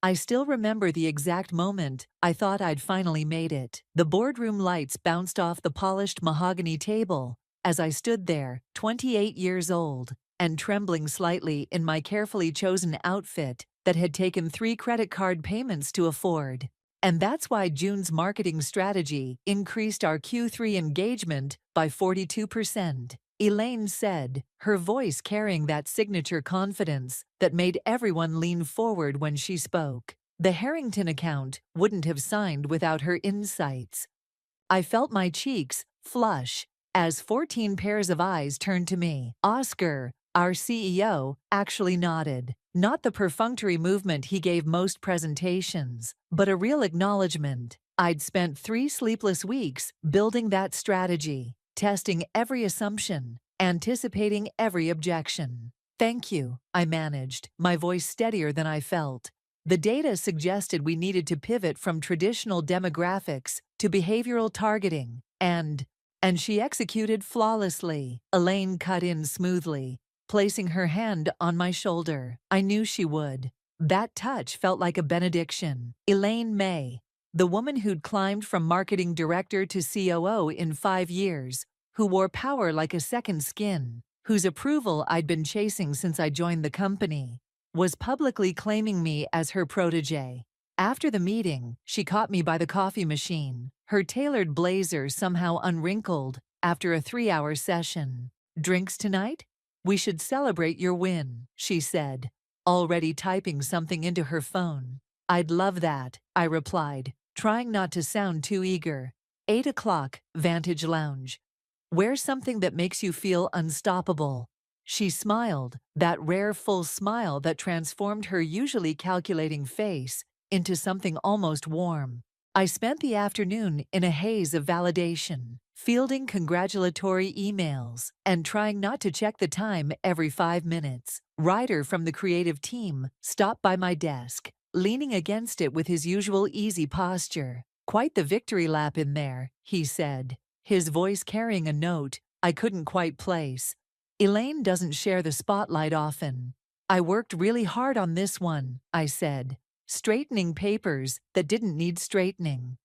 I still remember the exact moment I thought I'd finally made it. The boardroom lights bounced off the polished mahogany table as I stood there, 28 years old, and trembling slightly in my carefully chosen outfit that had taken 3 credit card payments to afford. And that's why June's marketing strategy increased our Q3 engagement by 42%. Elaine said, her voice carrying that signature confidence that made everyone lean forward when she spoke. The Harrington account wouldn't have signed without her insights. I felt my cheeks flush as 14 pairs of eyes turned to me. Oscar, our CEO, actually nodded. Not the perfunctory movement he gave most presentations, but a real acknowledgement. I'd spent 3 sleepless weeks building that strategy, testing every assumption, anticipating every objection. Thank you, I managed, my voice steadier than I felt. The data suggested we needed to pivot from traditional demographics to behavioral targeting, and she executed flawlessly. Elaine cut in smoothly, placing her hand on my shoulder. I knew she would. That touch felt like a benediction. Elaine May, the woman who'd climbed from marketing director to COO in 5 years, who wore power like a second skin, whose approval I'd been chasing since I joined the company, was publicly claiming me as her protege. After the meeting, she caught me by the coffee machine, her tailored blazer somehow unwrinkled after a 3-hour session. Drinks tonight? We should celebrate your win, she said, already typing something into her phone. I'd love that, I replied, trying not to sound too eager. 8 o'clock, Vantage Lounge. Wear something that makes you feel unstoppable. She smiled, that rare full smile that transformed her usually calculating face into something almost warm. I spent the afternoon in a haze of validation, fielding congratulatory emails, and trying not to check the time every 5 minutes. Ryder from the creative team stopped by my desk, leaning against it with his usual easy posture. Quite the victory lap in there, he said, his voice carrying a note I couldn't quite place. Elaine doesn't share the spotlight often. I worked really hard on this one, I said, straightening papers that didn't need straightening.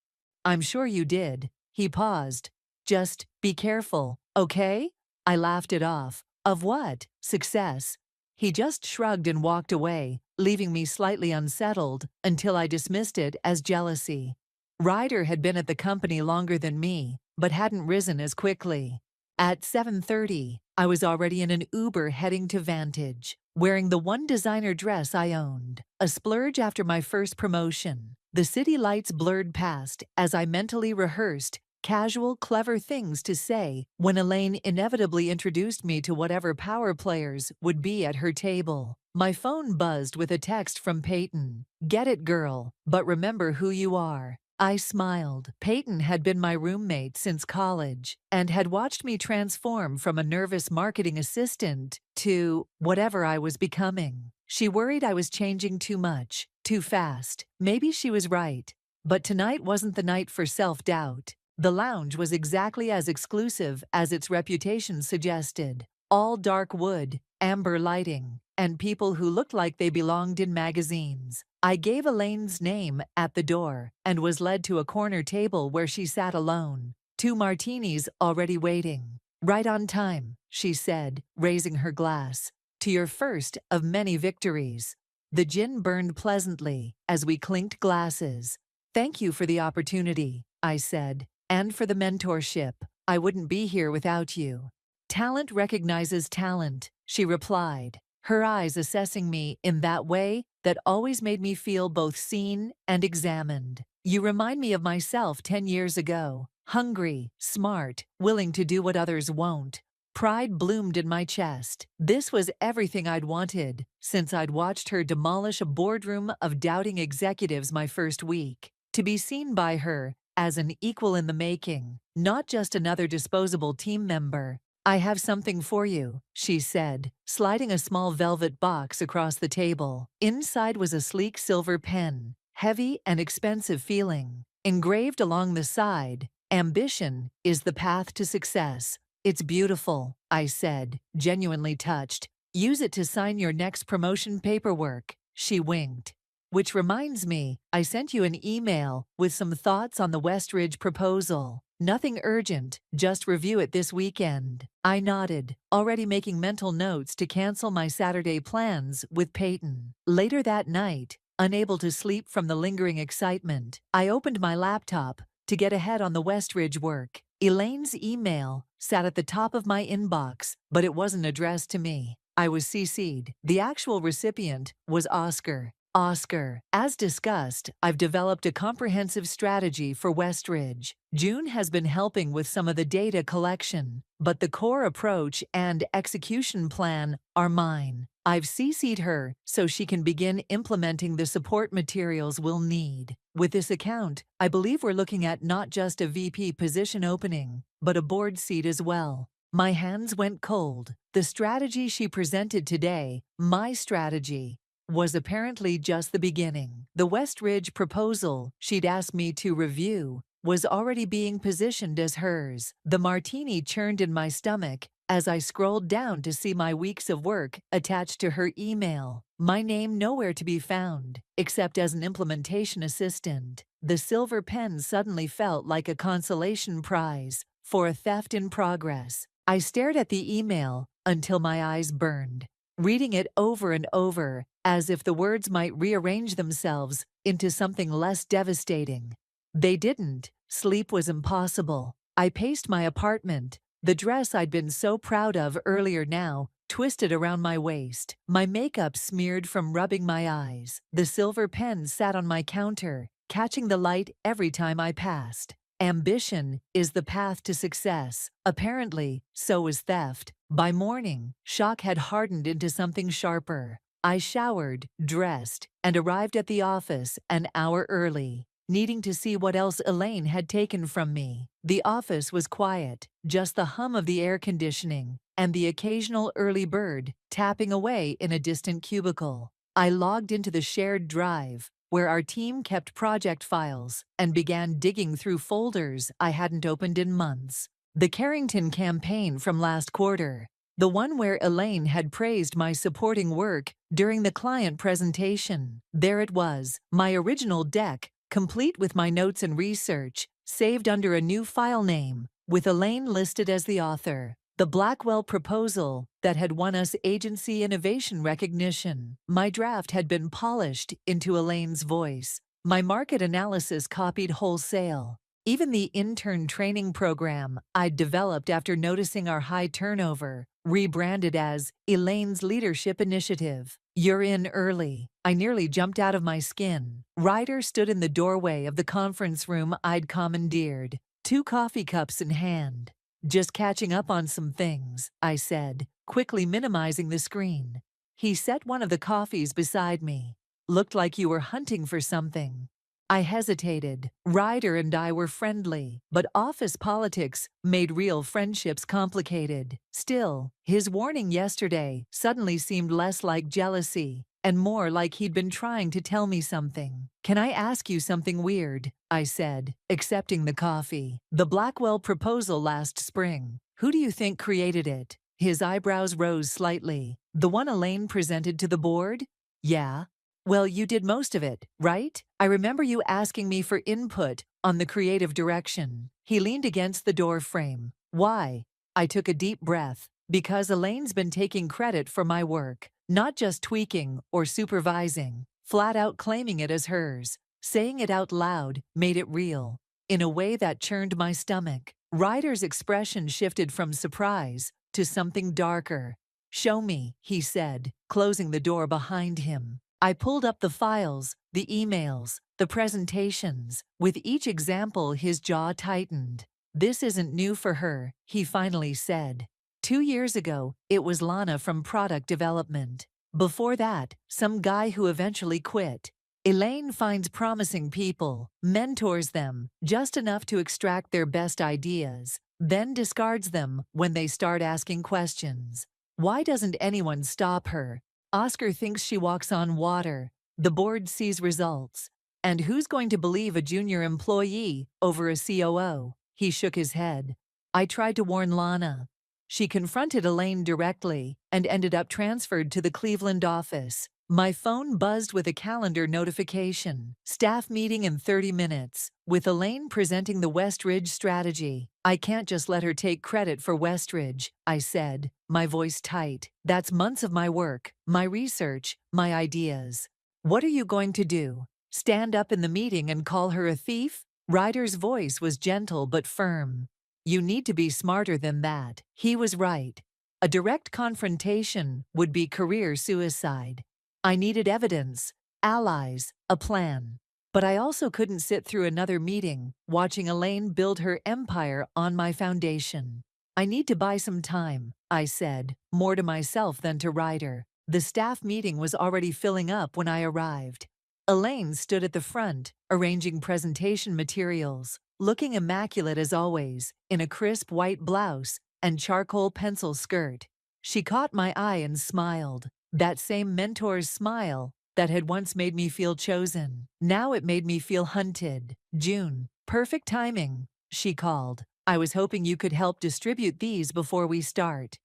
I'm sure you did. He paused. Just be careful, okay? I laughed it off. Of what? Success. He just shrugged and walked away, leaving me slightly unsettled until I dismissed it as jealousy. Ryder had been at the company longer than me, but hadn't risen as quickly. At 7:30, I was already in an Uber heading to Vantage, wearing the one designer dress I owned, a splurge after my first promotion. The city lights blurred past as I mentally rehearsed casual, clever things to say when Elaine inevitably introduced me to whatever power players would be at her table. My phone buzzed with a text from Peyton. Get it, girl, but remember who you are. I smiled. Peyton had been my roommate since college and had watched me transform from a nervous marketing assistant to whatever I was becoming. She worried I was changing too much, too fast. Maybe she was right. But tonight wasn't the night for self-doubt. The lounge was exactly as exclusive as its reputation suggested. All dark wood, amber lighting, and people who looked like they belonged in magazines. I gave Elaine's name at the door and was led to a corner table where she sat alone, 2 martinis already waiting. Right on time, she said, raising her glass. To your first of many victories. The gin burned pleasantly as we clinked glasses. Thank you for the opportunity, I said, and for the mentorship. I wouldn't be here without you. Talent recognizes talent, she replied, her eyes assessing me in that way that always made me feel both seen and examined. You remind me of myself 10 years ago, hungry, smart, willing to do what others won't. Pride bloomed in my chest. This was everything I'd wanted since I'd watched her demolish a boardroom of doubting executives my first week. To be seen by her as an equal in the making, not just another disposable team member. I have something for you, she said, sliding a small velvet box across the table. Inside was a sleek silver pen, heavy and expensive feeling. Engraved along the side, ambition is the path to success. It's beautiful, I said, genuinely touched. Use it to sign your next promotion paperwork. She winked. Which reminds me, I sent you an email with some thoughts on the Westridge proposal. Nothing urgent, just review it this weekend. I nodded, already making mental notes to cancel my Saturday plans with Peyton. Later that night, unable to sleep from the lingering excitement, I opened my laptop to get ahead on the Westridge work. Elaine's email sat at the top of my inbox, but it wasn't addressed to me. I was CC'd. The actual recipient was Oscar. Oscar, as discussed, I've developed a comprehensive strategy for Westridge. June has been helping with some of the data collection, but the core approach and execution plan are mine. I've CC'd her so she can begin implementing the support materials we'll need. With this account, I believe we're looking at not just a VP position opening, but a board seat as well. My hands went cold. The strategy she presented today, my strategy, was apparently just the beginning. The Westridge proposal she'd asked me to review was already being positioned as hers. The martini churned in my stomach as I scrolled down to see my weeks of work attached to her email. My name nowhere to be found, except as an implementation assistant. The silver pen suddenly felt like a consolation prize for a theft in progress. I stared at the email until my eyes burned, reading it over and over, as if the words might rearrange themselves into something less devastating. They didn't. Sleep was impossible. I paced my apartment, the dress I'd been so proud of earlier now twisted around my waist, my makeup smeared from rubbing my eyes. The silver pen sat on my counter, catching the light every time I passed. Ambition is the path to success. Apparently, so is theft. By morning, shock had hardened into something sharper. I showered, dressed, and arrived at the office an hour early, needing to see what else Elaine had taken from me. The office was quiet, just the hum of the air conditioning and the occasional early bird tapping away in a distant cubicle. I logged into the shared drive, where our team kept project files, and began digging through folders I hadn't opened in months. The Carrington campaign from last quarter, the one where Elaine had praised my supporting work during the client presentation. There it was, my original deck, complete with my notes and research, saved under a new file name, with Elaine listed as the author. The Blackwell proposal that had won us agency innovation recognition. My draft had been polished into Elaine's voice. My market analysis copied wholesale. Even the intern training program I'd developed after noticing our high turnover, rebranded as Elaine's Leadership Initiative. You're in early. I nearly jumped out of my skin. Ryder stood in the doorway of the conference room I'd commandeered, 2 coffee cups in hand. Just catching up on some things, I said, quickly minimizing the screen. He set one of the coffees beside me. Looked like you were hunting for something. I hesitated. Ryder and I were friendly, but office politics made real friendships complicated. Still, his warning yesterday suddenly seemed less like jealousy and more like he'd been trying to tell me something. Can I ask you something weird? I said, accepting the coffee. The Blackwell proposal last spring. Who do you think created it? His eyebrows rose slightly. The one Elaine presented to the board? Yeah. Well, you did most of it, right? I remember you asking me for input on the creative direction. He leaned against the door frame. Why? I took a deep breath. Because Elaine's been taking credit for my work, not just tweaking or supervising, flat out claiming it as hers. Saying it out loud made it real, in a way that churned my stomach. Ryder's expression shifted from surprise to something darker. Show me, he said, closing the door behind him. I pulled up the files, the emails, the presentations. With each example, his jaw tightened. This isn't new for her, he finally said. 2 years ago, it was Lana from product development. Before that, some guy who eventually quit. Elaine finds promising people, mentors them, just enough to extract their best ideas, then discards them when they start asking questions. Why doesn't anyone stop her? Oscar thinks she walks on water. The board sees results. And who's going to believe a junior employee over a COO? He shook his head. I tried to warn Lana. She confronted Elaine directly and ended up transferred to the Cleveland office. My phone buzzed with a calendar notification. Staff meeting in 30 minutes, with Elaine presenting the Westridge strategy. I can't just let her take credit for Westridge, I said, my voice tight. That's months of my work, my research, my ideas. What are you going to do? Stand up in the meeting and call her a thief? Ryder's voice was gentle but firm. You need to be smarter than that. He was right. A direct confrontation would be career suicide. I needed evidence, allies, a plan. But I also couldn't sit through another meeting, watching Elaine build her empire on my foundation. I need to buy some time, I said, more to myself than to Ryder. The staff meeting was already filling up when I arrived. Elaine stood at the front, arranging presentation materials, looking immaculate as always, in a crisp white blouse and charcoal pencil skirt. She caught my eye and smiled. That same mentor's smile that had once made me feel chosen. Now it made me feel hunted. June, perfect timing, she called. I was hoping you could help distribute these before we start.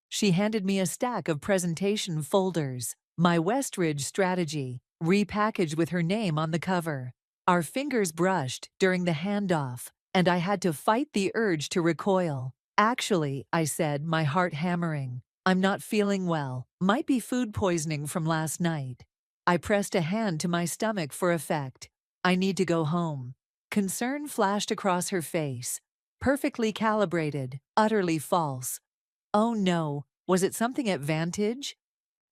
She handed me a stack of presentation folders, my Westridge strategy, repackaged with her name on the cover. Our fingers brushed during the handoff, and I had to fight the urge to recoil. Actually, I said, my heart hammering, I'm not feeling well. Might be food poisoning from last night. I pressed a hand to my stomach for effect. I need to go home. Concern flashed across her face. Perfectly calibrated, utterly false. Oh no, was it something at Vantage?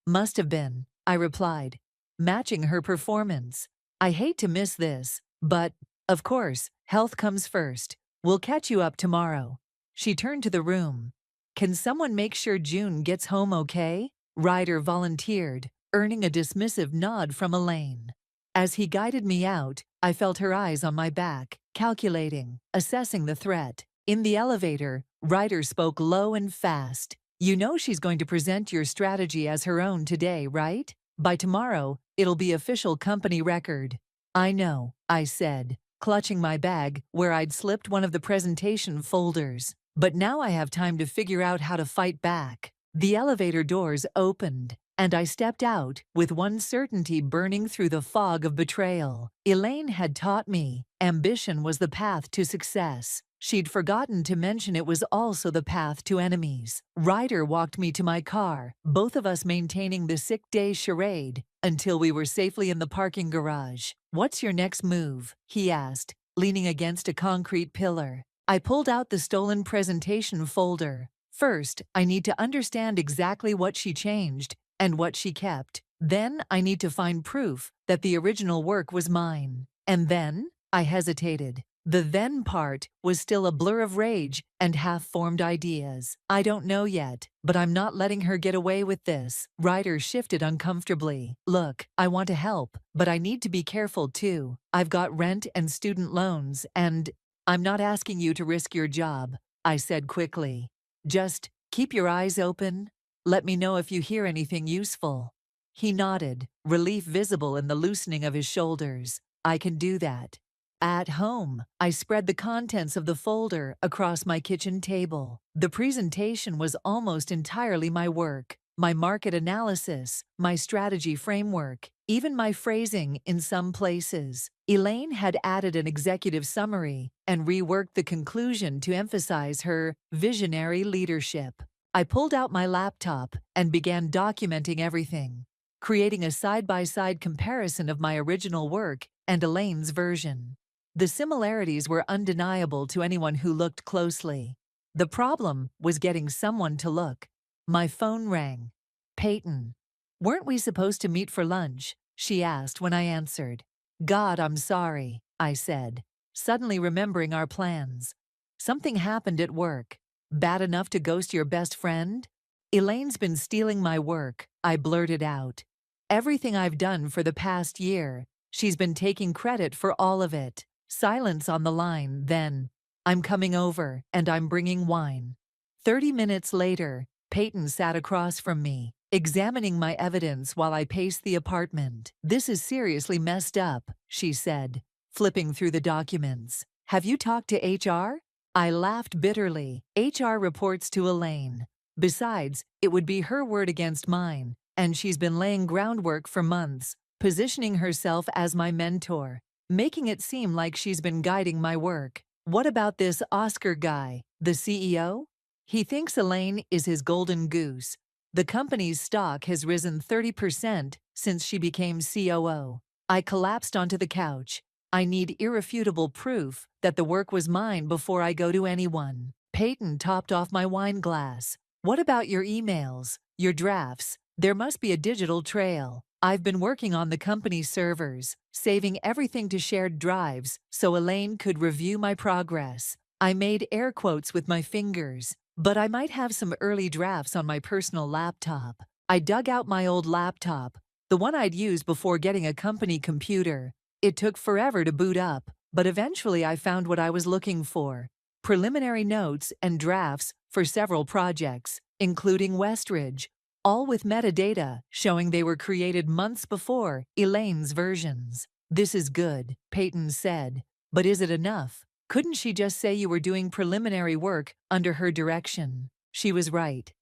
Must have been, I replied, matching her performance. I hate to miss this, but, of course, health comes first. We'll catch you up tomorrow. She turned to the room. Can someone make sure June gets home okay? Ryder volunteered, earning a dismissive nod from Elaine. As he guided me out, I felt her eyes on my back, calculating, assessing the threat. In the elevator, Ryder spoke low and fast. You know she's going to present your strategy as her own today, right? By tomorrow, it'll be official company record. I know, I said, clutching my bag where I'd slipped one of the presentation folders. But now I have time to figure out how to fight back. The elevator doors opened, and I stepped out, with one certainty burning through the fog of betrayal. Elaine had taught me, ambition was the path to success. She'd forgotten to mention it was also the path to enemies. Ryder walked me to my car, both of us maintaining the sick day charade, until we were safely in the parking garage. What's your next move? He asked, leaning against a concrete pillar. I pulled out the stolen presentation folder. First, I need to understand exactly what she changed and what she kept. Then, I need to find proof that the original work was mine. And then, I hesitated. The then part was still a blur of rage and half-formed ideas. I don't know yet, but I'm not letting her get away with this. Ryder shifted uncomfortably. Look, I want to help, but I need to be careful too. I've got rent and student loans, and I'm not asking you to risk your job, I said quickly. Just keep your eyes open. Let me know if you hear anything useful. He nodded, relief visible in the loosening of his shoulders. I can do that. At home, I spread the contents of the folder across my kitchen table. The presentation was almost entirely my work, my market analysis, my strategy framework, even my phrasing in some places. Elaine had added an executive summary and reworked the conclusion to emphasize her visionary leadership. I pulled out my laptop and began documenting everything, creating a side-by-side comparison of my original work and Elaine's version. The similarities were undeniable to anyone who looked closely. The problem was getting someone to look. My phone rang. Peyton. Weren't we supposed to meet for lunch? She asked when I answered. God, I'm sorry, I said, suddenly remembering our plans. Something happened at work. Bad enough to ghost your best friend? Elaine's been stealing my work, I blurted out. Everything I've done for the past year, she's been taking credit for all of it. Silence on the line, then. I'm coming over, and I'm bringing wine. 30 minutes later, Peyton sat across from me, examining my evidence while I paced the apartment. This is seriously messed up, she said, flipping through the documents. Have you talked to HR? I laughed bitterly. HR reports to Elaine. Besides, it would be her word against mine. and she's been laying groundwork for months, positioning herself as my mentor, making it seem like she's been guiding my work. What about this Oscar guy, the CEO? He thinks Elaine is his golden goose. The company's stock has risen 30% since she became COO. I collapsed onto the couch. I need irrefutable proof that the work was mine before I go to anyone. Peyton topped off my wine glass. What about your emails, your drafts? There must be a digital trail. I've been working on the company's servers, saving everything to shared drives so Elaine could review my progress. I made air quotes with my fingers, but I might have some early drafts on my personal laptop. I dug out my old laptop, the one I'd used before getting a company computer. It took forever to boot up, but eventually I found what I was looking for: preliminary notes and drafts for several projects, including Westridge, all with metadata showing they were created months before Elaine's versions. This is good, Peyton said, but is it enough? Couldn't she just say you were doing preliminary work under her direction? She was right.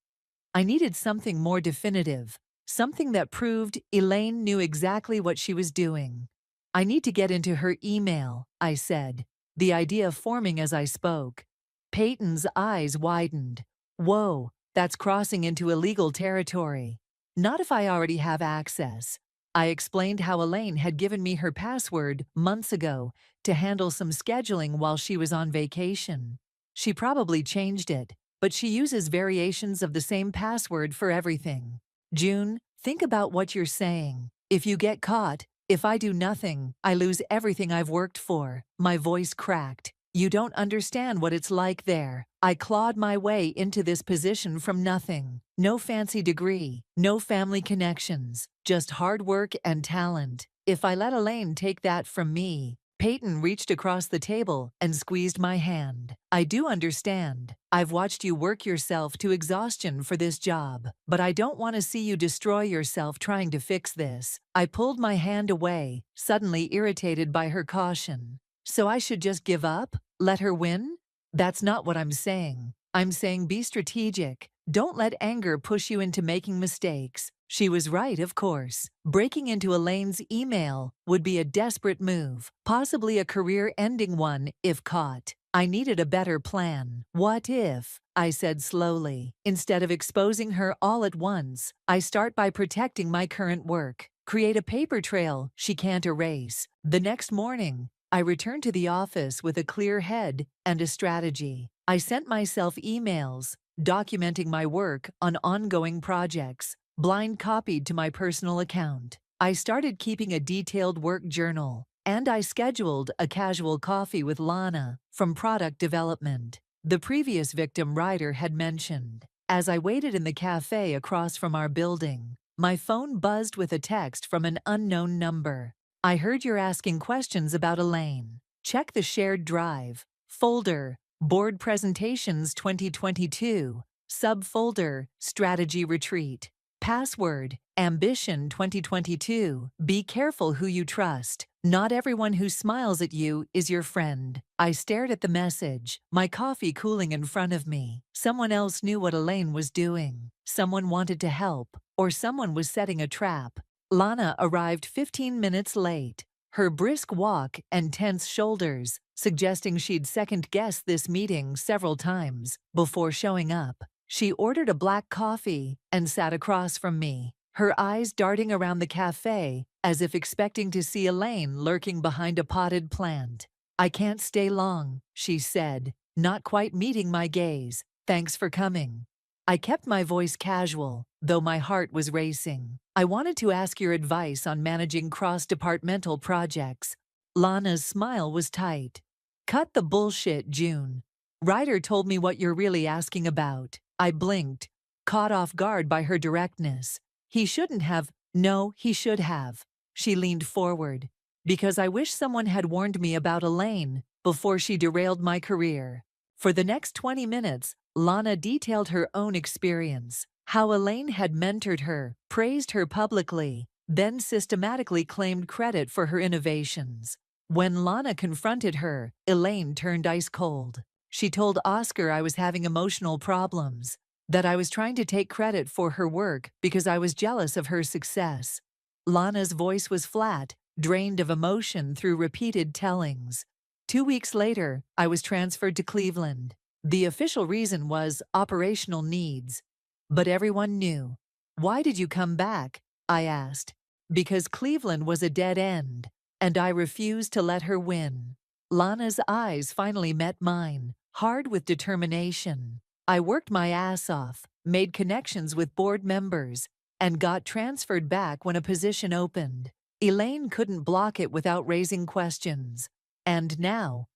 I needed something more definitive, something that proved Elaine knew exactly what she was doing. I need to get into her email, I said, the idea forming as I spoke. Peyton's eyes widened. Whoa, that's crossing into illegal territory. Not if I already have access. I explained how Elaine had given me her password months ago to handle some scheduling while she was on vacation. She probably changed it, but she uses variations of the same password for everything. June, think about what you're saying. If you get caught, if I do nothing, I lose everything I've worked for. My voice cracked. You don't understand what it's like there. I clawed my way into this position from nothing. No fancy degree, no family connections, just hard work and talent. If I let Elaine take that from me— Peyton reached across the table and squeezed my hand. I do understand. I've watched you work yourself to exhaustion for this job, but I don't want to see you destroy yourself trying to fix this. I pulled my hand away, suddenly irritated by her caution. So I should just give up? Let her win? That's not what I'm saying. I'm saying be strategic. Don't let anger push you into making mistakes. She was right, of course. Breaking into Elaine's email would be a desperate move, possibly a career-ending one if caught. I needed a better plan. What if, I said slowly, instead of exposing her all at once, I start by protecting my current work, create a paper trail she can't erase. The next morning, I returned to the office with a clear head and a strategy. I sent myself emails, documenting my work on ongoing projects, blind copied to my personal account. I started keeping a detailed work journal, and I scheduled a casual coffee with Lana from product development, the previous victim Ryder had mentioned. As I waited in the cafe across from our building, my phone buzzed with a text from an unknown number. I heard you're asking questions about Elaine. Check the shared drive. Folder, Board Presentations 2022. Subfolder, Strategy Retreat. Password, Ambition 2022. Be careful who you trust. Not everyone who smiles at you is your friend. I stared at the message, my coffee cooling in front of me. Someone else knew what Elaine was doing. Someone wanted to help, or someone was setting a trap. Lana arrived 15 minutes late, her brisk walk and tense shoulders suggesting she'd second-guessed this meeting several times before showing up. She ordered a black coffee and sat across from me, her eyes darting around the cafe as if expecting to see Elaine lurking behind a potted plant. I can't stay long, she said, not quite meeting my gaze. Thanks for coming. I kept my voice casual, though my heart was racing. I wanted to ask your advice on managing cross-departmental projects. Lana's smile was tight. Cut the bullshit, June. Ryder told me what you're really asking about. I blinked, caught off guard by her directness. He shouldn't have. No, he should have. She leaned forward. Because I wish someone had warned me about Elaine before she derailed my career. For the next 20 minutes, Lana detailed her own experience, how Elaine had mentored her, praised her publicly, then systematically claimed credit for her innovations. When Lana confronted her, Elaine turned ice cold. She told Oscar I was having emotional problems, that I was trying to take credit for her work because I was jealous of her success. Lana's voice was flat, drained of emotion through repeated tellings. 2 weeks later, I was transferred to Cleveland. The official reason was operational needs. But everyone knew. Why did you come back? I asked. Because Cleveland was a dead end, and I refused to let her win. Lana's eyes finally met mine, hard with determination. I worked my ass off, made connections with board members, and got transferred back when a position opened. Elaine couldn't block it without raising questions. And now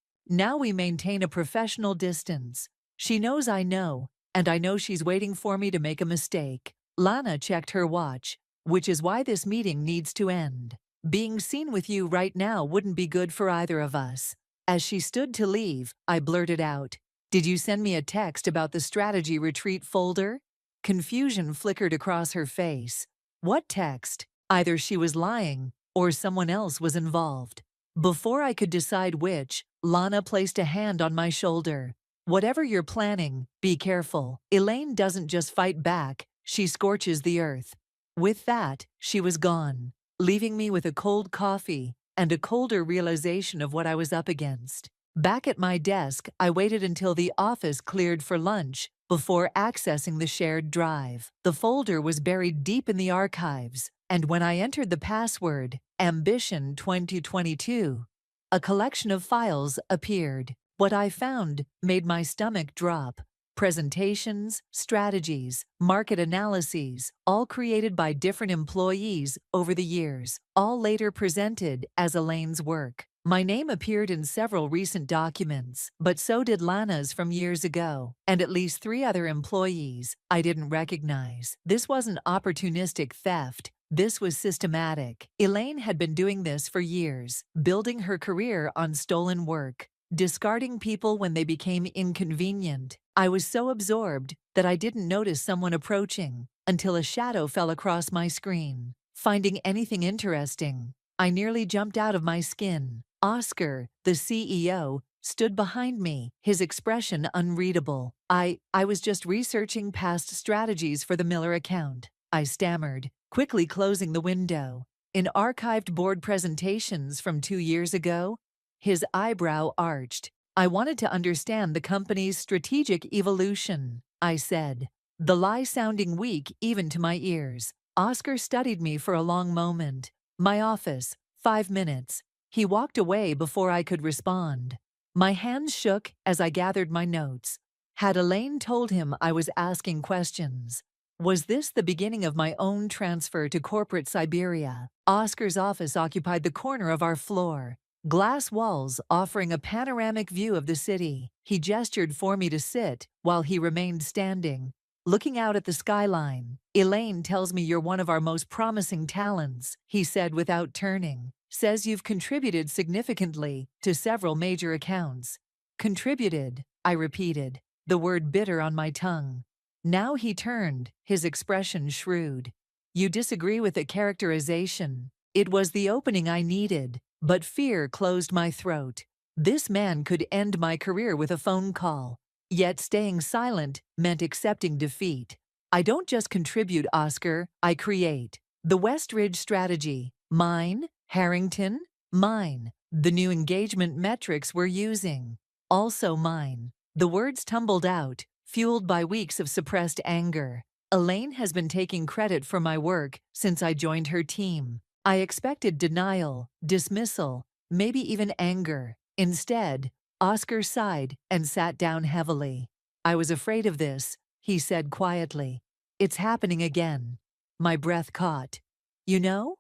we maintain a professional distance. She knows I know, and I know she's waiting for me to make a mistake. Lana checked her watch, which is why this meeting needs to end. Being seen with you right now wouldn't be good for either of us. As she stood to leave, I blurted out, "Did you send me a text about the strategy retreat folder?" Confusion flickered across her face. What text? Either she was lying, or someone else was involved. Before I could decide which, Lana placed a hand on my shoulder. "Whatever you're planning, be careful. Elaine doesn't just fight back, she scorches the earth." With that, she was gone, leaving me with a cold coffee and a colder realization of what I was up against. Back at my desk, I waited until the office cleared for lunch before accessing the shared drive. The folder was buried deep in the archives, and when I entered the password, Ambition 2022, a collection of files appeared. What I found made my stomach drop. Presentations, strategies, market analyses, all created by different employees over the years, all later presented as Elaine's work. My name appeared in several recent documents, but so did Lana's from years ago, and at least 3 other employees I didn't recognize. This wasn't opportunistic theft. This was systematic. Elaine had been doing this for years, building her career on stolen work, discarding people when they became inconvenient. I was so absorbed that I didn't notice someone approaching until a shadow fell across my screen. Finding anything interesting, I nearly jumped out of my skin. Oscar, the CEO, stood behind me, his expression unreadable. I was just researching past strategies for the Miller account," I stammered, quickly closing the window. "In archived board presentations from 2 years ago?" His eyebrow arched. "I wanted to understand the company's strategic evolution," I said, the lie sounding weak even to my ears. Oscar studied me for a long moment. "My office, 5 minutes." He walked away before I could respond. My hands shook as I gathered my notes. Had Elaine told him I was asking questions? Was this the beginning of my own transfer to corporate Siberia? Oscar's office occupied the corner of our floor. Glass walls offering a panoramic view of the city. He gestured for me to sit while he remained standing, looking out at the skyline. "Elaine tells me you're one of our most promising talents," he said without turning. "Says you've contributed significantly to several major accounts." "Contributed," I repeated, the word bitter on my tongue. Now he turned, his expression shrewd. "You disagree with the characterization." It was the opening I needed, but fear closed my throat. This man could end my career with a phone call, yet staying silent meant accepting defeat. "I don't just contribute, Oscar, I create. The Westridge strategy, mine. Harrington, mine. The new engagement metrics we're using, also mine." The words tumbled out, fueled by weeks of suppressed anger. Elaine has been taking credit for my work since I joined her team. I expected denial, dismissal, maybe even anger. Instead, Oscar sighed and sat down heavily. "I was afraid of this," he said quietly. "It's happening again." My breath caught. "You know,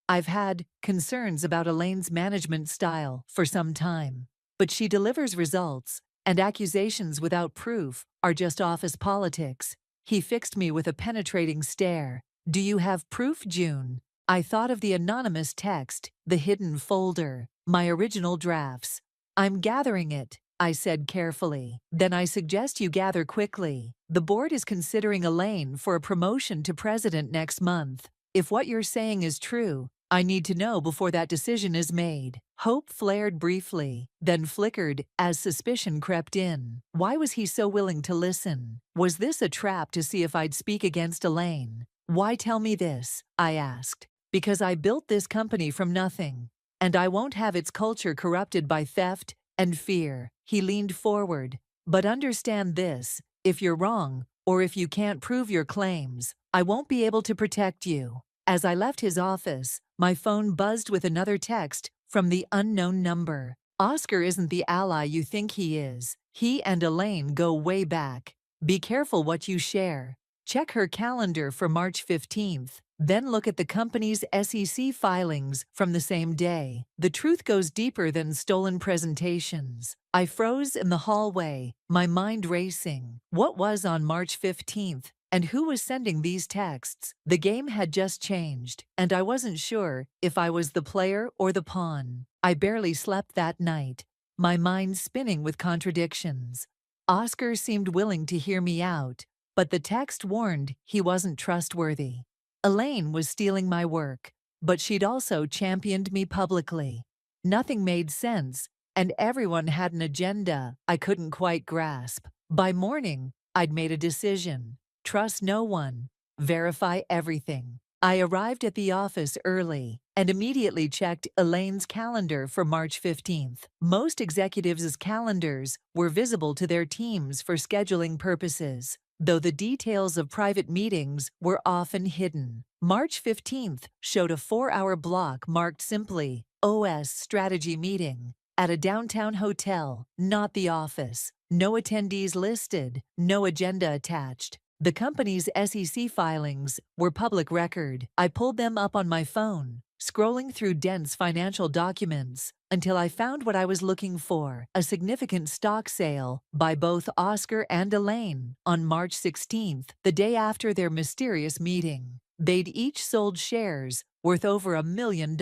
I've had concerns about Elaine's management style for some time, but she delivers results, and accusations without proof are just office politics." He fixed me with a penetrating stare. "Do you have proof, June?" I thought of the anonymous text, the hidden folder, my original drafts. "I'm gathering it," I said carefully. "Then I suggest you gather quickly. The board is considering Elaine for a promotion to president next month. If what you're saying is true, I need to know before that decision is made. Hope flared briefly, then flickered as suspicion crept in. Why was he so willing to listen? Was this a trap to see if I'd speak against Elaine? Why tell me this? I asked. Because I built this company from nothing, and I won't have its culture corrupted by theft and fear. He leaned forward. But understand this, if you're wrong, or if you can't prove your claims, I won't be able to protect you. As I left his office, my phone buzzed with another text from the unknown number. Oscar isn't the ally you think he is. He and Elaine go way back. Be careful what you share. Check her calendar for March 15th. Then look at the company's SEC filings from the same day. The truth goes deeper than stolen presentations. I froze in the hallway, my mind racing. What was on March 15th? And who was sending these texts? The game had just changed, and I wasn't sure if I was the player or the pawn. I barely slept that night, my mind spinning with contradictions. Oscar seemed willing to hear me out, but the text warned he wasn't trustworthy. Elaine was stealing my work, but she'd also championed me publicly. Nothing made sense, and everyone had an agenda I couldn't quite grasp. By morning, I'd made a decision. Trust no one. Verify everything. I arrived at the office early and immediately checked Elaine's calendar for March 15th. Most executives' calendars were visible to their teams for scheduling purposes, though the details of private meetings were often hidden. March 15th showed a 4-hour block marked simply OS Strategy Meeting at a downtown hotel, not the office. No attendees listed, no agenda attached. The company's SEC filings were public record. I pulled them up on my phone, scrolling through dense financial documents until I found what I was looking for, a significant stock sale by both Oscar and Elaine on March 16th, the day after their mysterious meeting. They'd each sold shares worth over $1 million.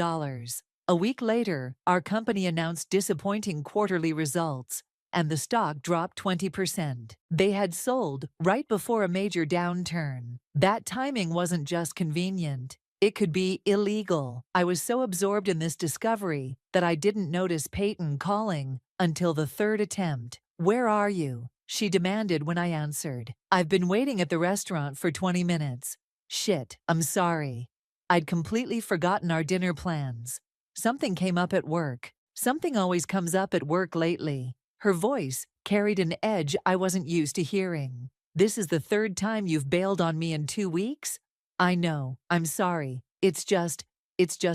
A week later, our company announced disappointing quarterly results, and the stock dropped 20%. They had sold right before a major downturn. That timing wasn't just convenient. It could be illegal. I was so absorbed in this discovery that I didn't notice Peyton calling until the third attempt. "Where are you?" she demanded when I answered. "I've been waiting at the restaurant for 20 minutes. Shit, I'm sorry. I'd completely forgotten our dinner plans. Something came up at work. Something always comes up at work lately." Her voice carried an edge I wasn't used to hearing. "This is the third time you've bailed on me in 2 weeks?" "I know. I'm sorry. It's just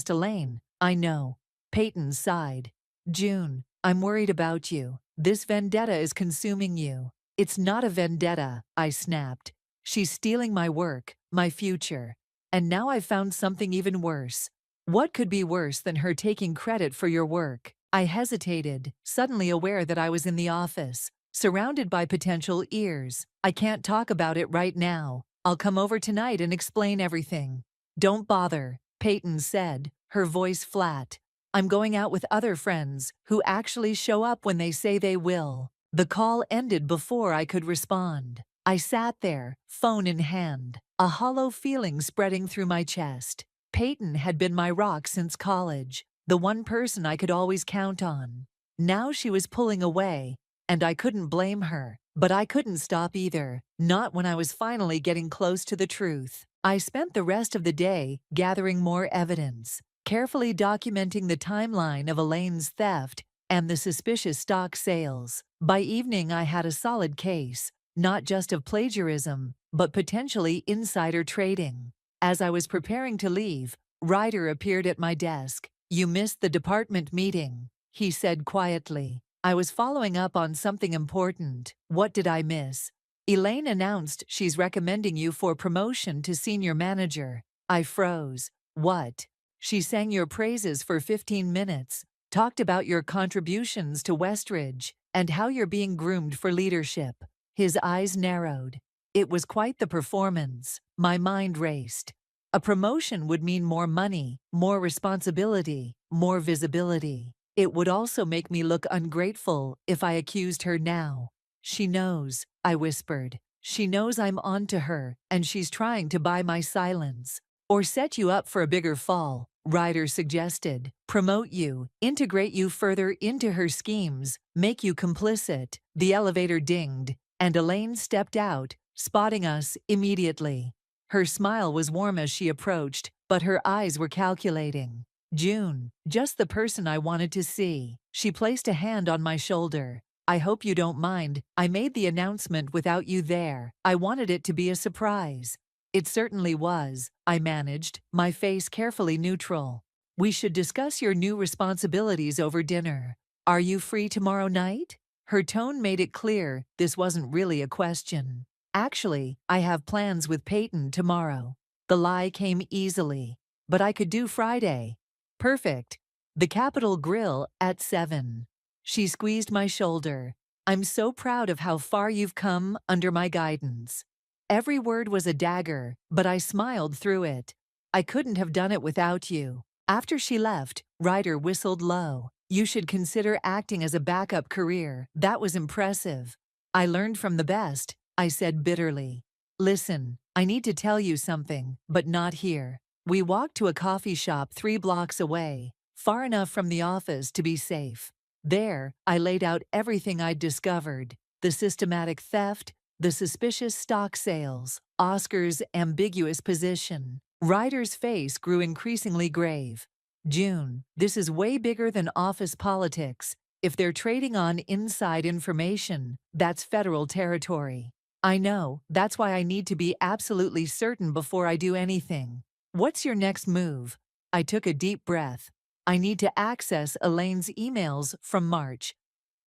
Elaine." "I know." Peyton sighed. "June, I'm worried about you. This vendetta is consuming you." "It's not a vendetta," I snapped. "She's stealing my work, my future. And now I've found something even worse." "What could be worse than her taking credit for your work?" I hesitated, suddenly aware that I was in the office, surrounded by potential ears. "I can't talk about it right now. I'll come over tonight and explain everything." "Don't bother," Peyton said, her voice flat. "I'm going out with other friends who actually show up when they say they will." The call ended before I could respond. I sat there, phone in hand, a hollow feeling spreading through my chest. Peyton had been my rock since college, the one person I could always count on. Now she was pulling away, and I couldn't blame her. But I couldn't stop either, not when I was finally getting close to the truth. I spent the rest of the day gathering more evidence, carefully documenting the timeline of Elaine's theft and the suspicious stock sales. By evening, I had a solid case, not just of plagiarism, but potentially insider trading. As I was preparing to leave, Ryder appeared at my desk. "You missed the department meeting," he said quietly. "I was following up on something important." "What did I miss?" "Elaine announced she's recommending you for promotion to senior manager." I froze. "What?" "She sang your praises for 15 minutes, talked about your contributions to Westridge, and how you're being groomed for leadership." His eyes narrowed. It was quite the performance. My mind raced. A promotion would mean more money, more responsibility, more visibility. It would also make me look ungrateful if I accused her now. "She knows," I whispered. "She knows I'm on to her, and she's trying to buy my silence. Or set you up for a bigger fall," Ryder suggested. Promote you, integrate you further into her schemes, make you complicit. The elevator dinged, and Elaine stepped out, spotting us immediately. Her smile was warm as she approached, but her eyes were calculating. June, just the person I wanted to see. She placed a hand on my shoulder. I hope you don't mind. I made the announcement without you there. I wanted it to be a surprise. It certainly was, I managed, my face carefully neutral. We should discuss your new responsibilities over dinner. Are you free tomorrow night? Her tone made it clear this wasn't really a question. Actually, I have plans with Peyton tomorrow. The lie came easily. But I could do Friday. Perfect. The Capitol Grill at 7. She squeezed my shoulder. I'm so proud of how far you've come under my guidance. Every word was a dagger, but I smiled through it. I couldn't have done it without you. After she left, Ryder whistled low. You should consider acting as a backup career. That was impressive. I learned from the best, I said bitterly. Listen, I need to tell you something, but not here. We walked to a coffee shop 3 blocks away, far enough from the office to be safe. There, I laid out everything I'd discovered. The systematic theft, the suspicious stock sales, Oscar's ambiguous position. Ryder's face grew increasingly grave. June, this is way bigger than office politics. If they're trading on inside information, that's federal territory. I know, that's why I need to be absolutely certain before I do anything. What's your next move? I took a deep breath. I need to access Elaine's emails from March.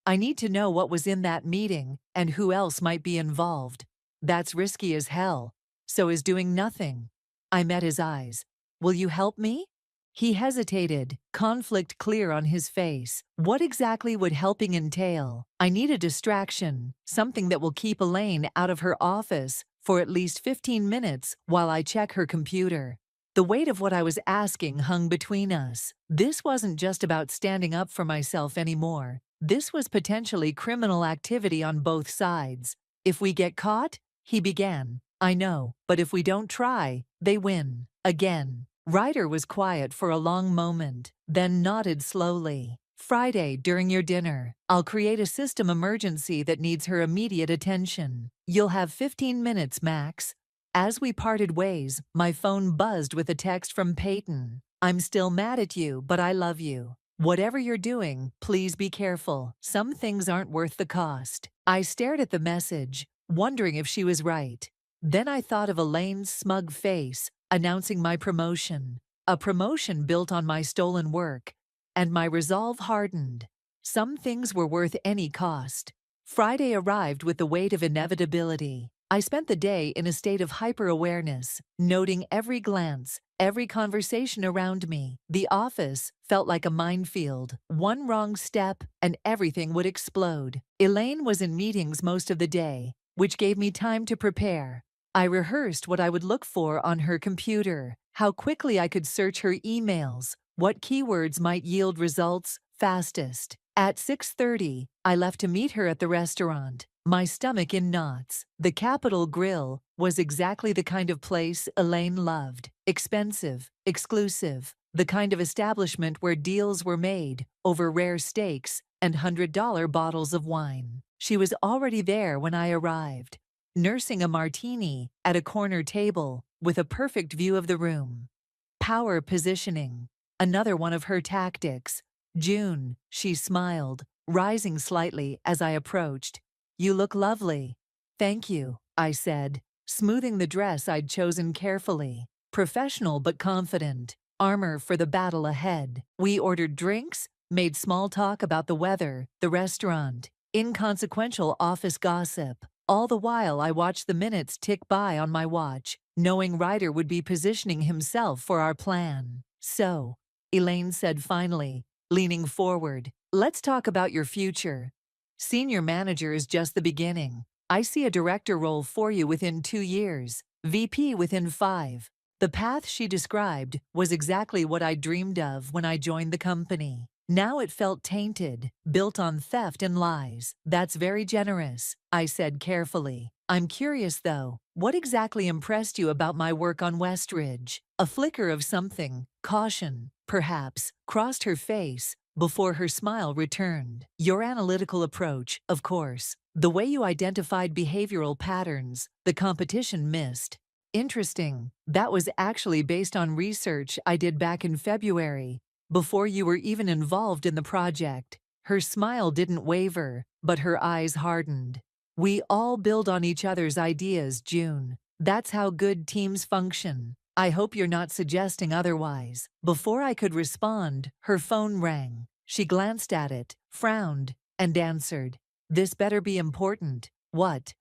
I need to know what was in that meeting and who else might be involved. That's risky as hell. So is doing nothing. I met his eyes. Will you help me? He hesitated, conflict clear on his face. What exactly would helping entail? I need a distraction, something that will keep Elaine out of her office for at least 15 minutes while I check her computer. The weight of what I was asking hung between us. This wasn't just about standing up for myself anymore. This was potentially criminal activity on both sides. If we get caught, he began. I know, but if we don't try, they win. Again. Ryder was quiet for a long moment, then nodded slowly. Friday, during your dinner, I'll create a system emergency that needs her immediate attention. You'll have 15 minutes, max. As we parted ways, my phone buzzed with a text from Peyton. I'm still mad at you, but I love you. Whatever you're doing, please be careful. Some things aren't worth the cost. I stared at the message, wondering if she was right. Then I thought of Elaine's smug face, announcing my promotion. A promotion built on my stolen work. And my resolve hardened. Some things were worth any cost. Friday arrived with the weight of inevitability. I spent the day in a state of hyper-awareness, noting every glance, every conversation around me. The office felt like a minefield. One wrong step, and everything would explode. Elaine was in meetings most of the day, which gave me time to prepare. I rehearsed what I would look for on her computer, how quickly I could search her emails, what keywords might yield results fastest. At 6:30, I left to meet her at the restaurant, my stomach in knots. The Capitol Grill was exactly the kind of place Elaine loved. Expensive, exclusive, the kind of establishment where deals were made over rare steaks and $100 bottles of wine. She was already there when I arrived, nursing a martini at a corner table with a perfect view of the room. Power positioning, another one of her tactics. June, she smiled, rising slightly as I approached. You look lovely. Thank you, I said, smoothing the dress I'd chosen carefully. Professional but confident, armor for the battle ahead. We ordered drinks, made small talk about the weather, the restaurant, inconsequential office gossip. All the while I watched the minutes tick by on my watch, knowing Ryder would be positioning himself for our plan. So, Elaine said finally, leaning forward, let's talk about your future. Senior manager is just the beginning. I see a director role for you within 2 years, VP within 5. The path she described was exactly what I dreamed of when I joined the company. Now it felt tainted, built on theft and lies. That's very generous, I said carefully. I'm curious though, what exactly impressed you about my work on Westridge? A flicker of something, caution, perhaps, crossed her face before her smile returned. Your analytical approach, of course. The way you identified behavioral patterns, the competition missed. Interesting. That was actually based on research I did back in February, before you were even involved in the project. Her smile didn't waver, but her eyes hardened. We all build on each other's ideas, June. That's how good teams function. I hope you're not suggesting otherwise. Before I could respond, her phone rang. She glanced at it, frowned, and answered. This better be important. What?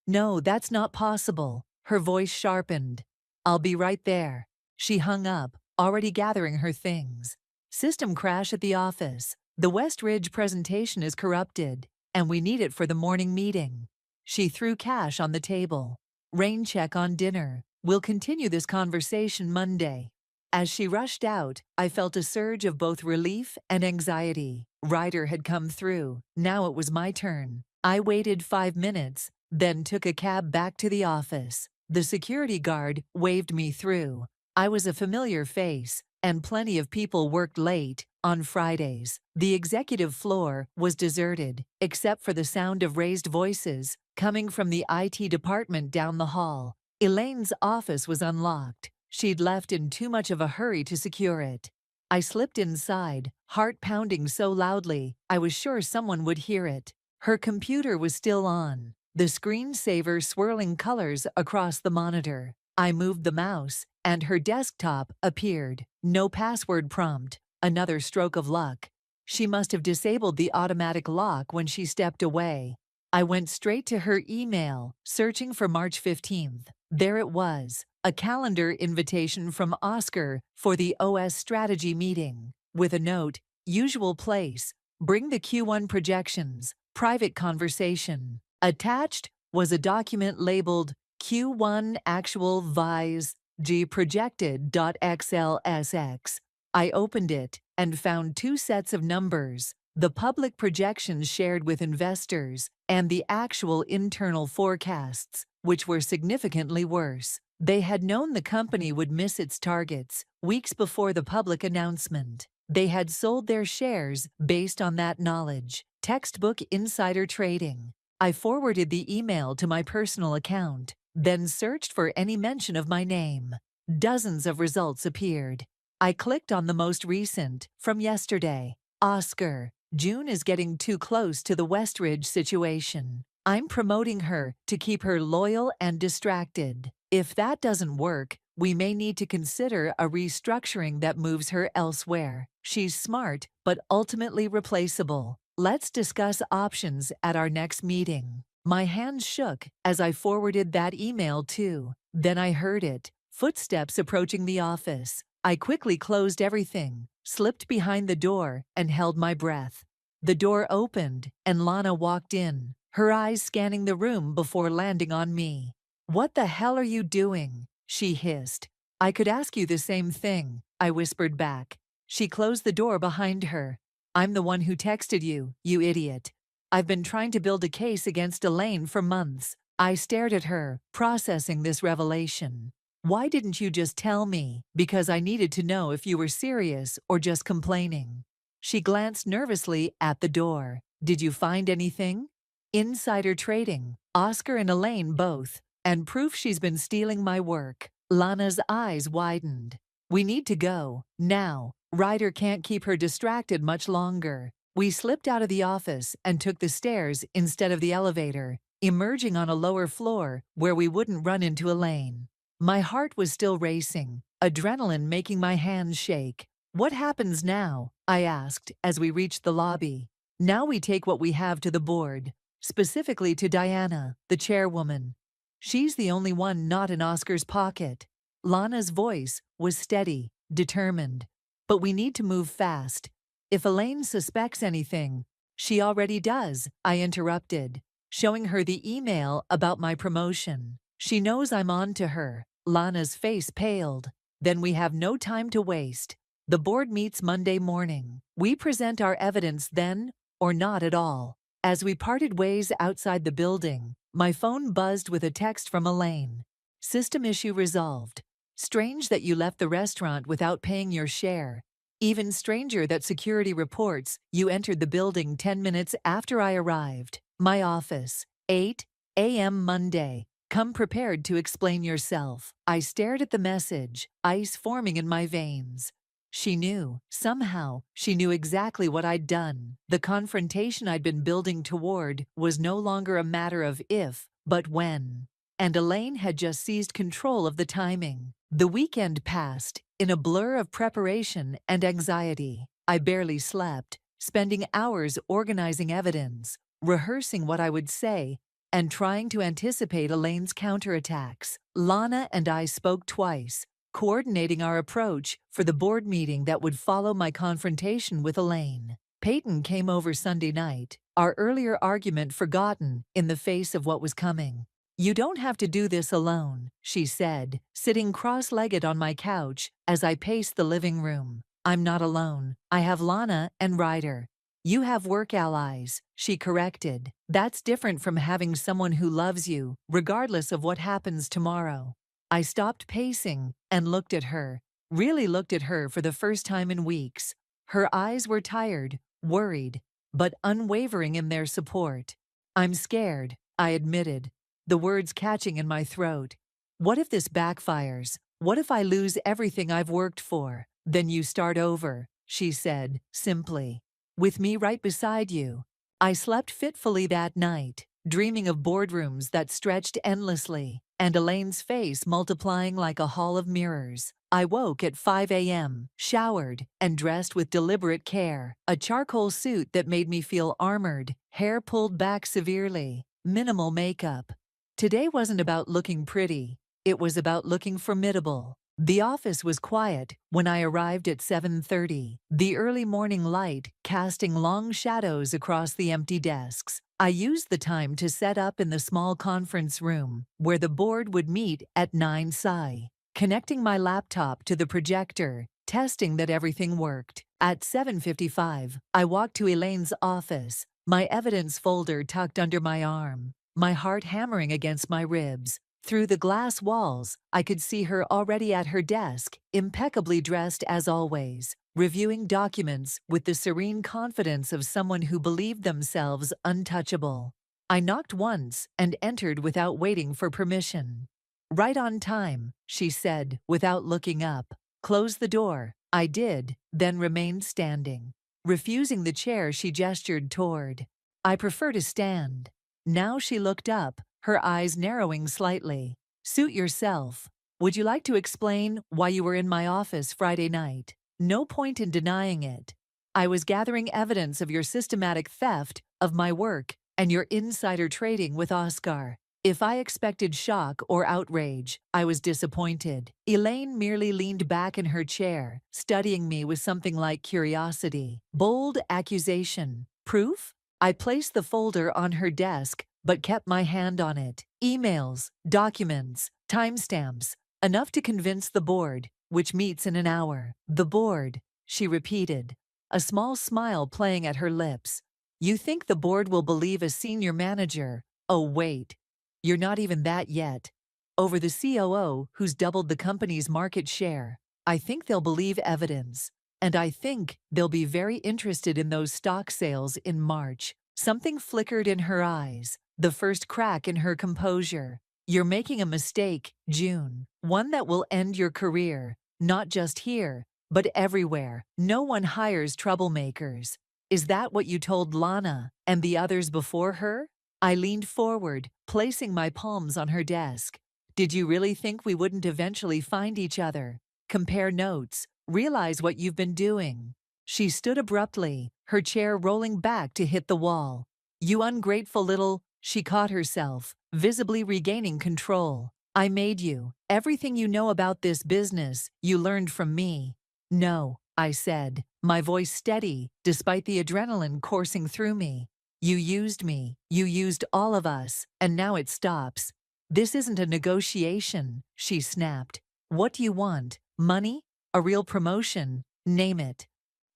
No, that's not possible. Her voice sharpened. I'll be right there. She hung up, already gathering her things. System crash at the office. The Westridge presentation is corrupted, and we need it for the morning meeting. She threw cash on the table. Rain check on dinner. We'll continue this conversation Monday. As she rushed out, I felt a surge of both relief and anxiety. Ryder had come through. Now it was my turn. I waited 5 minutes, then took a cab back to the office. The security guard waved me through. I was a familiar face, and plenty of people worked late on Fridays. The executive floor was deserted, except for the sound of raised voices coming from the IT department down the hall. Elaine's office was unlocked. She'd left in too much of a hurry to secure it. I slipped inside, heart pounding so loudly I was sure someone would hear it. Her computer was still on, the screensaver swirling colors across the monitor. I moved the mouse, and her desktop appeared. No password prompt. Another stroke of luck. She must have disabled the automatic lock when she stepped away. I went straight to her email, searching for March 15th. There it was, a calendar invitation from Oscar for the OS strategy meeting, with a note, usual place, bring the Q1 projections, private conversation. Attached was a document labeled Q1 Actual Vise G Projected.xlsx. I opened it and found 2 sets of numbers, the public projections shared with investors and the actual internal forecasts, which were significantly worse. They had known the company would miss its targets weeks before the public announcement. They had sold their shares based on that knowledge. Textbook insider trading. I forwarded the email to my personal account, then searched for any mention of my name. Dozens of results appeared. I clicked on the most recent, from yesterday. Oscar. June is getting too close to the Westridge situation. I'm promoting her to keep her loyal and distracted. If that doesn't work, we may need to consider a restructuring that moves her elsewhere. She's smart, but ultimately replaceable. Let's discuss options at our next meeting. My hands shook as I forwarded that email too. Then I heard it. Footsteps approaching the office. I quickly closed everything, slipped behind the door, and held my breath. The door opened, and Lana walked in, her eyes scanning the room before landing on me. "What the hell are you doing?" she hissed. "I could ask you the same thing," I whispered back. She closed the door behind her. "I'm the one who texted you, you idiot. I've been trying to build a case against Elaine for months." I stared at her, processing this revelation. "Why didn't you just tell me?" "Because I needed to know if you were serious or just complaining." She glanced nervously at the door. "Did you find anything?" "Insider trading, Oscar and Elaine both, and proof she's been stealing my work." Lana's eyes widened. "We need to go, now. Ryder can't keep her distracted much longer." We slipped out of the office and took the stairs instead of the elevator, emerging on a lower floor where we wouldn't run into Elaine. My heart was still racing, adrenaline making my hands shake. "What happens now?" I asked as we reached the lobby. "Now we take what we have to the board, specifically to Diana, the chairwoman. She's the only one not in Oscar's pocket." Lana's voice was steady, determined. "But we need to move fast. If Elaine suspects anything—" "She already does," I interrupted, showing her the email about my promotion. "She knows I'm on to her." Lana's face paled. "Then we have no time to waste. The board meets Monday morning. We present our evidence then, or not at all. As we parted ways outside the building, my phone buzzed with a text from Elaine. System issue resolved. Strange that you left the restaurant without paying your share. Even stranger that security reports you entered the building 10 minutes after I arrived. My office, 8 a.m. Monday. Come prepared to explain yourself. I stared at the message, ice forming in my veins. She knew, somehow, she knew exactly what I'd done. The confrontation I'd been building toward was no longer a matter of if, but when. And Elaine had just seized control of the timing. The weekend passed, in a blur of preparation and anxiety. I barely slept, spending hours organizing evidence, rehearsing what I would say, and trying to anticipate Elaine's counterattacks. Lana and I spoke twice, coordinating our approach for the board meeting that would follow my confrontation with Elaine. Peyton came over Sunday night, our earlier argument forgotten in the face of what was coming. You don't have to do this alone, she said, sitting cross-legged on my couch as I paced the living room. I'm not alone. I have Lana and Ryder. You have work allies, she corrected. That's different from having someone who loves you, regardless of what happens tomorrow. I stopped pacing and looked at her, really looked at her for the first time in weeks. Her eyes were tired, worried, but unwavering in their support. I'm scared, I admitted, the words catching in my throat. What if this backfires? What if I lose everything I've worked for? Then you start over, she said, simply. With me right beside you. I slept fitfully that night, dreaming of boardrooms that stretched endlessly, and Elaine's face multiplying like a hall of mirrors. I woke at 5 a.m., showered, and dressed with deliberate care, a charcoal suit that made me feel armored, hair pulled back severely, minimal makeup. Today wasn't about looking pretty, it was about looking formidable. The office was quiet when I arrived at 7:30, the early morning light casting long shadows across the empty desks. I used the time to set up in the small conference room where the board would meet at 9 Psi, connecting my laptop to the projector, testing that everything worked. At 7:55, I walked to Elaine's office, my evidence folder tucked under my arm, my heart hammering against my ribs. Through the glass walls, I could see her already at her desk, impeccably dressed as always, reviewing documents with the serene confidence of someone who believed themselves untouchable. I knocked once and entered without waiting for permission. Right on time, she said, without looking up. Close the door. I did, then remained standing. Refusing the chair she gestured toward. I prefer to stand. Now she looked up, her eyes narrowing slightly. Suit yourself. Would you like to explain why you were in my office Friday night? No point in denying it. I was gathering evidence of your systematic theft of my work and your insider trading with Oscar. If I expected shock or outrage, I was disappointed. Elaine merely leaned back in her chair, studying me with something like curiosity. Bold accusation. Proof? I placed the folder on her desk, but kept my hand on it. Emails, documents, timestamps, enough to convince the board, which meets in an hour. The board, she repeated, a small smile playing at her lips. You think the board will believe a senior manager? Oh, wait. You're not even that yet. Over the COO who's doubled the company's market share. I think they'll believe evidence. And I think they'll be very interested in those stock sales in March. Something flickered in her eyes, the first crack in her composure. You're making a mistake, June. One that will end your career, not just here, but everywhere. No one hires troublemakers. Is that what you told Lana and the others before her? I leaned forward, placing my palms on her desk. Did you really think we wouldn't eventually find each other? Compare notes, realize what you've been doing. She stood abruptly, her chair rolling back to hit the wall. You ungrateful little, she caught herself, visibly regaining control. I made you. Everything you know about this business, you learned from me. No, I said, my voice steady, despite the adrenaline coursing through me. You used me, you used all of us, and now it stops. This isn't a negotiation, she snapped. What do you want? Money? A real promotion? Name it.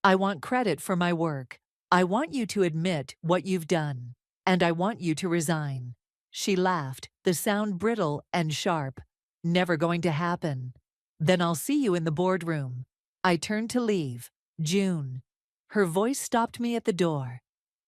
I want credit for my work. I want you to admit what you've done. And I want you to resign." She laughed, the sound brittle and sharp. "Never going to happen." "Then I'll see you in the boardroom." I turned to leave. "June." Her voice stopped me at the door.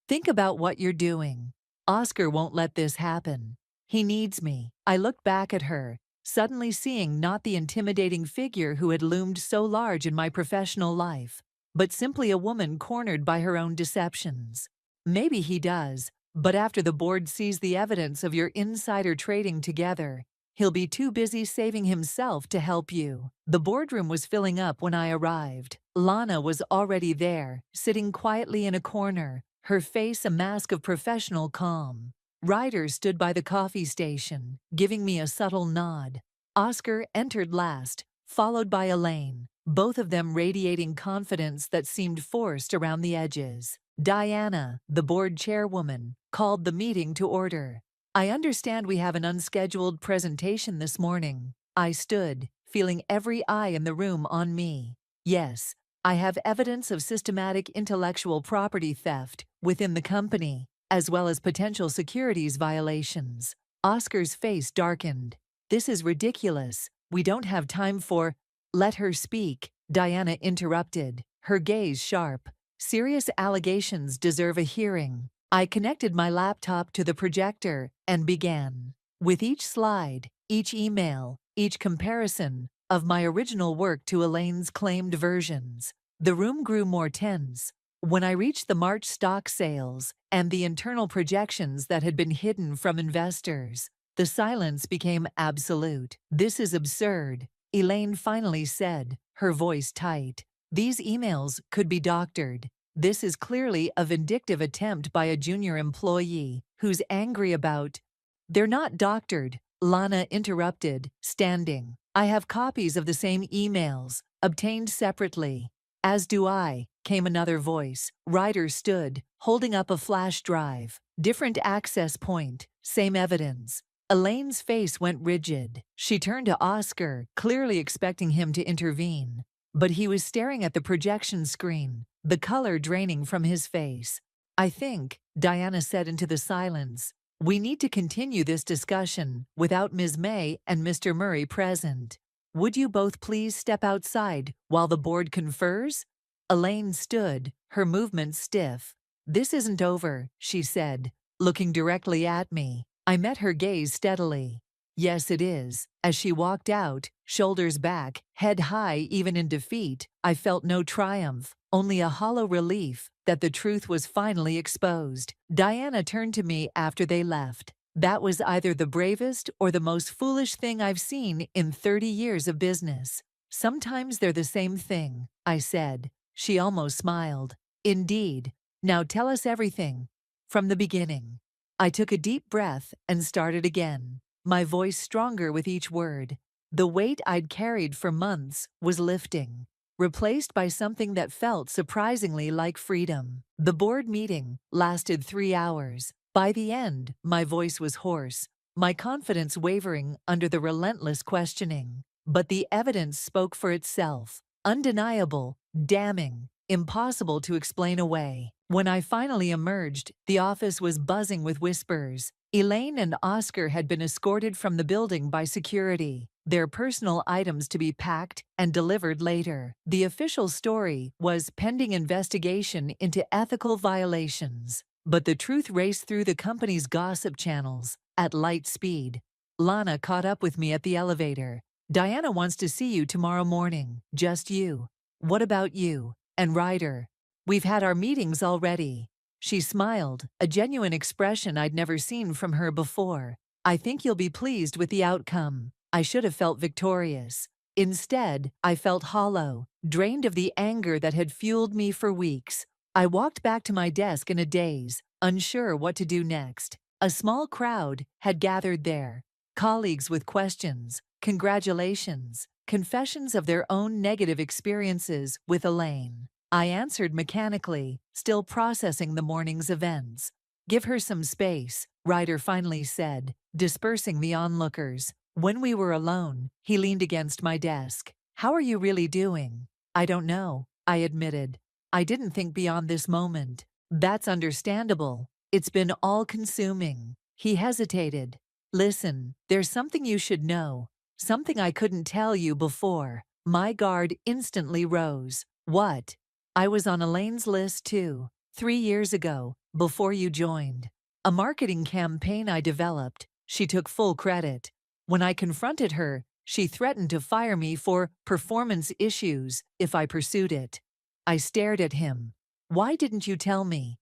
"Think about what you're doing. Oscar won't let this happen. He needs me." I looked back at her, suddenly seeing not the intimidating figure who had loomed so large in my professional life, but simply a woman cornered by her own deceptions. "Maybe he does, but after the board sees the evidence of your insider trading together, he'll be too busy saving himself to help you." The boardroom was filling up when I arrived. Lana was already there, sitting quietly in a corner, her face a mask of professional calm. Ryder stood by the coffee station, giving me a subtle nod. Oscar entered last, followed by Elaine, both of them radiating confidence that seemed forced around the edges. Diana, the board chairwoman, called the meeting to order. "I understand we have an unscheduled presentation this morning." I stood, feeling every eye in the room on me. "Yes, I have evidence of systematic intellectual property theft within the company, as well as potential securities violations." Oscar's face darkened. "This is ridiculous. We don't have time for—" "Let her speak," Diana interrupted, her gaze sharp. "Serious allegations deserve a hearing." I connected my laptop to the projector and began. With each slide, each email, each comparison of my original work to Elaine's claimed versions, the room grew more tense. When I reached the March stock sales and the internal projections that had been hidden from investors, the silence became absolute. "This is absurd," Elaine finally said, her voice tight. "These emails could be doctored. This is clearly a vindictive attempt by a junior employee who's angry about—" "They're not doctored," Lana interrupted, standing. "I have copies of the same emails, obtained separately." "As do I," came another voice. Ryder stood, holding up a flash drive. "Different access point, same evidence." Elaine's face went rigid. She turned to Oscar, clearly expecting him to intervene. But he was staring at the projection screen, the color draining from his face. "I think," Diana said into the silence, "we need to continue this discussion without Ms. May and Mr. Murray present. Would you both please step outside while the board confers?" Elaine stood, her movements stiff. "This isn't over," she said, looking directly at me. I met her gaze steadily. "Yes, it is." As she walked out, shoulders back, head high even in defeat, I felt no triumph, only a hollow relief that the truth was finally exposed. Diana turned to me after they left. "That was either the bravest or the most foolish thing I've seen in 30 years of business." "Sometimes they're the same thing," I said. She almost smiled. "Indeed. Now tell us everything. From the beginning." I took a deep breath and started again, my voice stronger with each word. The weight I'd carried for months was lifting, replaced by something that felt surprisingly like freedom. The board meeting lasted 3 hours. By the end, my voice was hoarse, my confidence wavering under the relentless questioning. But the evidence spoke for itself. Undeniable, damning, impossible to explain away. When I finally emerged, the office was buzzing with whispers. Elaine and Oscar had been escorted from the building by security, their personal items to be packed and delivered later. The official story was pending investigation into ethical violations. But the truth raced through the company's gossip channels at light speed. Lana caught up with me at the elevator. "Diana wants to see you tomorrow morning, just you." "What about you?" "And Ryder. We've had our meetings already." She smiled, a genuine expression I'd never seen from her before. "I think you'll be pleased with the outcome." I should have felt victorious. Instead, I felt hollow, drained of the anger that had fueled me for weeks. I walked back to my desk in a daze, unsure what to do next. A small crowd had gathered there, colleagues with questions, congratulations, confessions of their own negative experiences with Elaine. I answered mechanically, still processing the morning's events. "Give her some space," Ryder finally said, dispersing the onlookers. When we were alone, he leaned against my desk. "How are you really doing?" "I don't know." I admitted. I didn't think beyond this moment. That's understandable. It's been all-consuming. He hesitated. Listen, there's something you should know. Something I couldn't tell you before. My guard instantly rose. What? I was on Elaine's list too. 3 years ago, before you joined. A marketing campaign I developed. She took full credit. When I confronted her, she threatened to fire me for performance issues if I pursued it. I stared at him. Why didn't you tell me?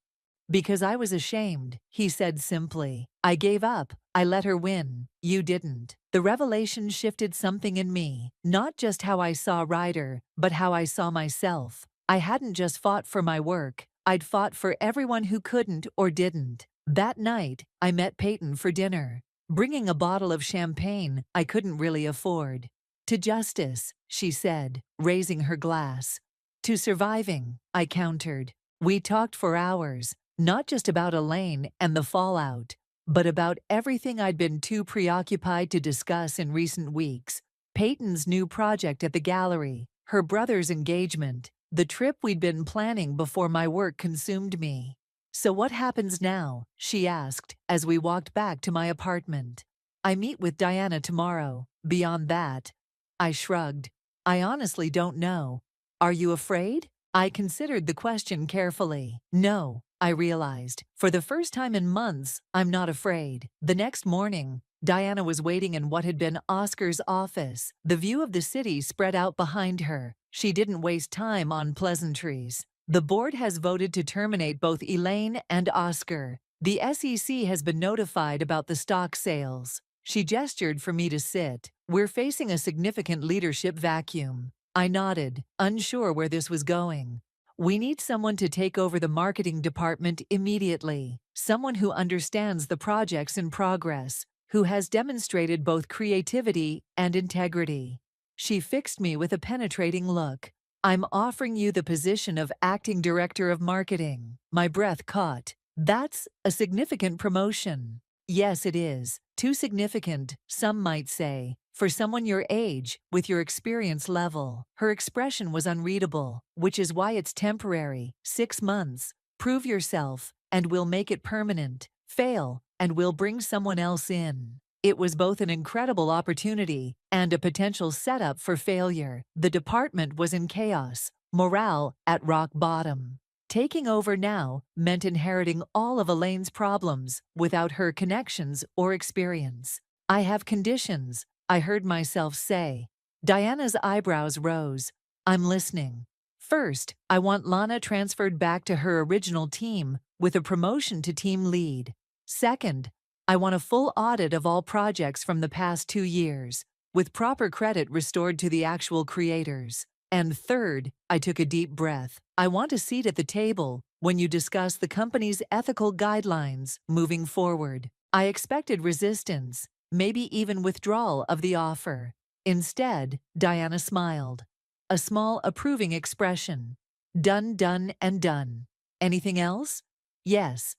Because I was ashamed, he said simply. I gave up. I let her win. You didn't. The revelation shifted something in me, not just how I saw Ryder, but how I saw myself. I hadn't just fought for my work. I'd fought for everyone who couldn't or didn't. That night, I met Peyton for dinner, bringing a bottle of champagne I couldn't really afford. To justice, she said, raising her glass. To surviving, I countered. We talked for hours, not just about Elaine and the fallout, but about everything I'd been too preoccupied to discuss in recent weeks. Peyton's new project at the gallery, her brother's engagement, the trip we'd been planning before my work consumed me. So what happens now? She asked as we walked back to my apartment. I meet with Diana tomorrow. Beyond that, I shrugged. I honestly don't know. Are you afraid? I considered the question carefully. No, I realized. For the first time in months, I'm not afraid. The next morning, Diana was waiting in what had been Oscar's office. The view of the city spread out behind her. She didn't waste time on pleasantries. The board has voted to terminate both Elaine and Oscar. The SEC has been notified about the stock sales. She gestured for me to sit. We're facing a significant leadership vacuum. I nodded, unsure where this was going. We need someone to take over the marketing department immediately. Someone who understands the projects in progress, who has demonstrated both creativity and integrity. She fixed me with a penetrating look. I'm offering you the position of acting director of marketing. My breath caught. That's a significant promotion. Yes, it is. Too significant, some might say, for someone your age, with your experience level. Her expression was unreadable, which is why it's temporary. 6 months. Prove yourself, and we'll make it permanent. Fail, and we'll bring someone else in. It was both an incredible opportunity and a potential setup for failure. The department was in chaos, morale at rock bottom. Taking over now meant inheriting all of Elaine's problems without her connections or experience. I have conditions, I heard myself say. Diana's eyebrows rose. I'm listening. First, I want Lana transferred back to her original team with a promotion to team lead. Second, I want a full audit of all projects from the past 2 years, with proper credit restored to the actual creators. And third, I took a deep breath. I want a seat at the table when you discuss the company's ethical guidelines moving forward. I expected resistance, maybe even withdrawal of the offer. Instead, Diana smiled. A small, approving expression. Done, done, and done. Anything else? Yes.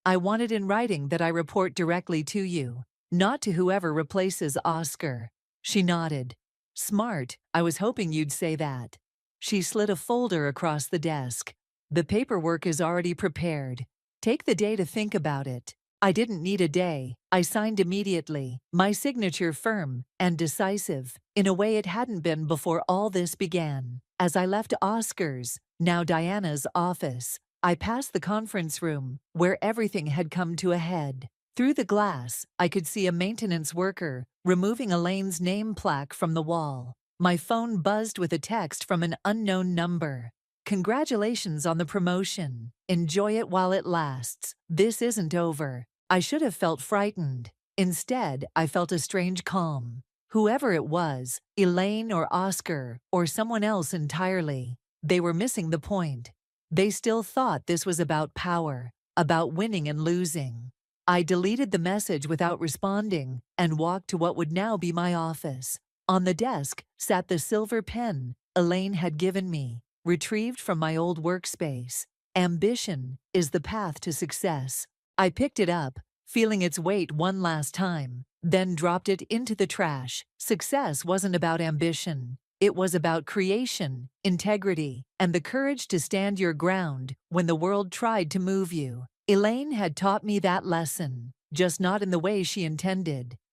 I want it in writing that I report directly to you, not to whoever replaces Oscar. She nodded. Smart, I was hoping you'd say that. She slid a folder across the desk. The paperwork is already prepared. Take the day to think about it. I didn't need a day. I signed immediately, my signature firm and decisive, in a way it hadn't been before all this began. As I left Oscar's, now Diana's office, I passed the conference room, where everything had come to a head. Through the glass, I could see a maintenance worker removing Elaine's name plaque from the wall. My phone buzzed with a text from an unknown number. Congratulations on the promotion. Enjoy it while it lasts. This isn't over. I should have felt frightened. Instead, I felt a strange calm. Whoever it was, Elaine or Oscar, or someone else entirely, they were missing the point. They still thought this was about power, about winning and losing. I deleted the message without responding and walked to what would now be my office. On the desk sat the silver pen Elaine had given me, retrieved from my old workspace. Ambition is the path to success. I picked it up, feeling its weight one last time, then dropped it into the trash. Success wasn't about ambition. It was about creation, integrity, and the courage to stand your ground when the world tried to move you. Elaine had taught me that lesson, just not in the way she intended.